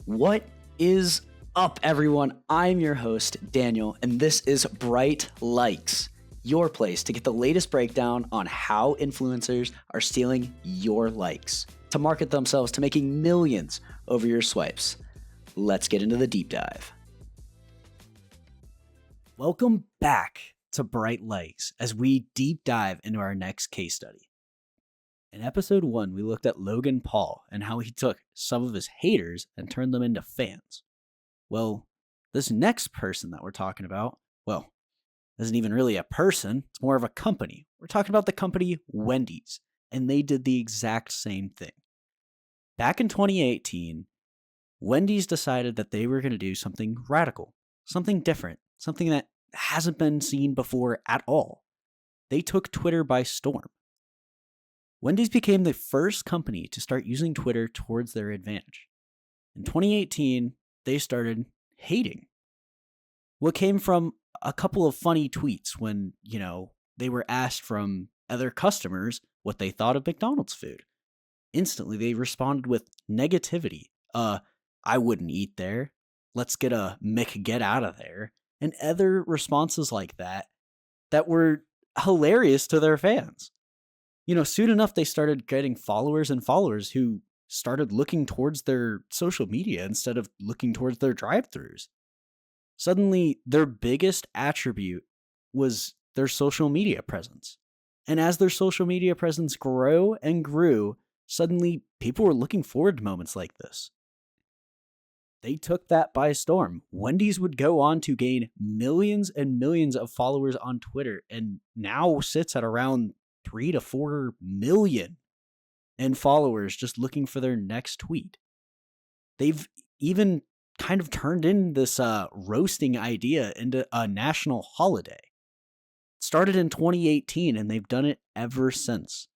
What is up, everyone? I'm your host, Daniel, and this is Bright Likes, your place to get the latest breakdown on how influencers are stealing your likes to market themselves to making millions over your swipes. Let's get into the deep dive. Welcome back to Bright Likes as we deep dive into our next case study. In episode 1, we looked at Logan Paul and how he took some of his haters and turned them into fans. Well, this next person that we're talking about, isn't even really a person, it's more of a company. We're talking about the company Wendy's, and they did the exact same thing. Back in 2018, Wendy's decided that they were going to do something radical, something different, something that hasn't been seen before at all. They took Twitter by storm. Wendy's became the first company to start using Twitter towards their advantage. In 2018, they started hating. What came from a couple of funny tweets when, they were asked from other customers what they thought of McDonald's food. Instantly, they responded with negativity. I wouldn't eat there. Let's get a get out of there. And other responses like that were hilarious to their fans. Soon enough, they started getting followers who started looking towards their social media instead of looking towards their drive-thrus. Suddenly, their biggest attribute was their social media presence. And as their social media presence grew and grew, suddenly people were looking forward to moments like this. They took that by storm. Wendy's would go on to gain millions and millions of followers on Twitter and now sits at around 3 to 4 million and followers just looking for their next tweet. They've even kind of turned in this roasting idea into a national holiday. It started in 2018 and they've done it ever since.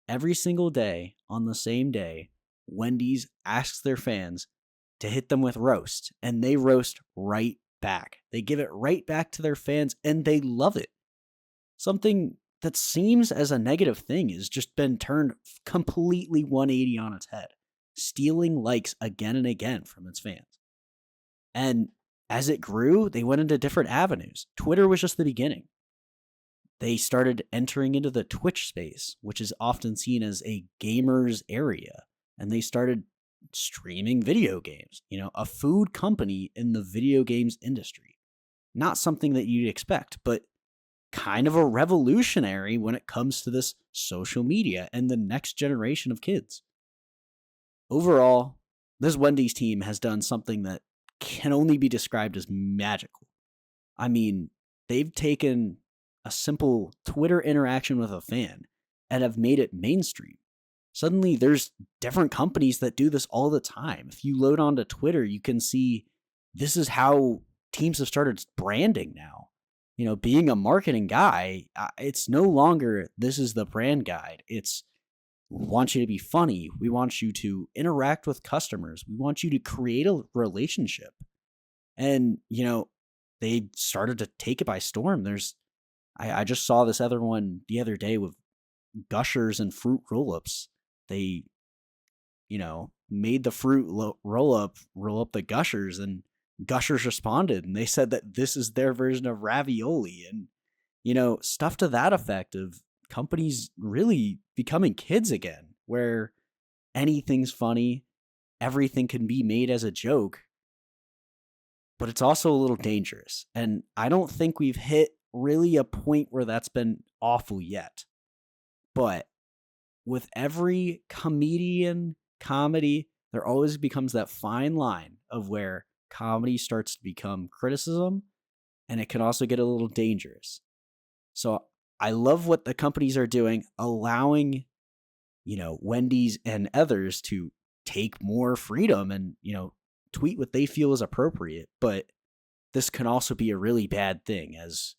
Every single day on the same day, Wendy's asks their fans to hit them with roast, and they roast right back. They give it right back to their fans and they love it. Something that seems as a negative thing has just been turned completely 180 on its head, stealing likes again and again from its fans. And as it grew, they went into different avenues. Twitter was just the beginning. They started entering into the Twitch space, which is often seen as a gamer's area, and they started streaming video games, a food company in the video games industry. Not something that you'd expect, but kind of a revolutionary when it comes to this social media and the next generation of kids. Overall, this Wendy's team has done something that can only be described as magical. I mean, they've taken a simple Twitter interaction with a fan and have made it mainstream. Suddenly, there's different companies that do this all the time. If you load onto Twitter, you can see this is how teams have started branding now. Being a marketing guy, it's no longer this is the brand guide. It's we want you to be funny. We want you to interact with customers. We want you to create a relationship. And, they started to take it by storm. I just saw this other one the other day with Gushers and fruit roll-ups. They, made the fruit roll up the Gushers, and Gushers responded and they said that this is their version of ravioli and, stuff to that effect of companies really becoming kids again, where anything's funny, everything can be made as a joke, but it's also a little dangerous. And I don't think we've hit really a point where that's been awful yet. But with every comedy, there always becomes that fine line of where comedy starts to become criticism, and it can also get a little dangerous. So I love what the companies are doing, allowing, Wendy's and others to take more freedom and, tweet what they feel is appropriate. But this can also be a really bad thing as,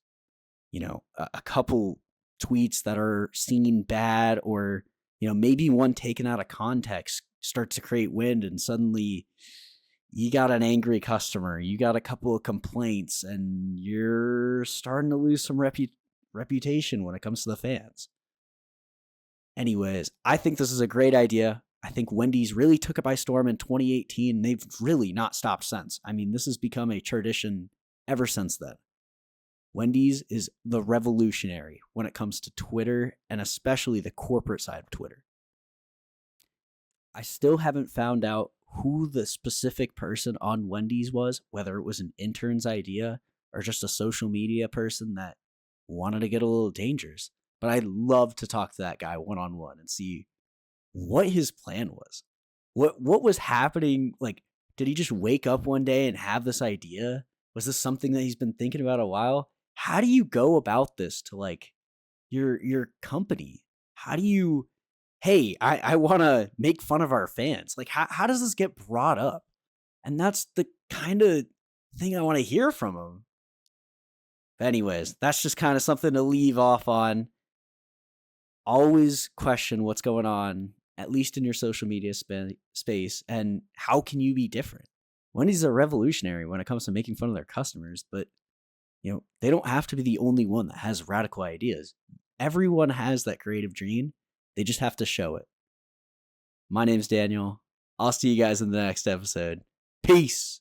a couple tweets that are seen bad or, maybe one taken out of context starts to create wind, and suddenly you got an angry customer, you got a couple of complaints, and you're starting to lose some reputation when it comes to the fans. Anyways, I think this is a great idea. I think Wendy's really took it by storm in 2018. They've really not stopped since. I mean, this has become a tradition ever since then. Wendy's is the revolutionary when it comes to Twitter, and especially the corporate side of Twitter. I still haven't found out who the specific person on Wendy's was, whether it was an intern's idea or just a social media person that wanted to get a little dangerous. But I'd love to talk to that guy one-on-one and see what his plan was. What was happening? Like, did he just wake up one day and have this idea? Was this something that he's been thinking about a while? How do you go about this to like your company? How do you, hey, I want to make fun of our fans? Like, how does this get brought up? And that's the kind of thing I want to hear from him. But anyways, that's just kind of something to leave off on. Always question what's going on, at least in your social media space, and how can you be different? Wendy's a revolutionary when it comes to making fun of their customers, but they don't have to be the only one that has radical ideas. Everyone has that creative dream. They just have to show it. My name's Daniel. I'll see you guys in the next episode. Peace.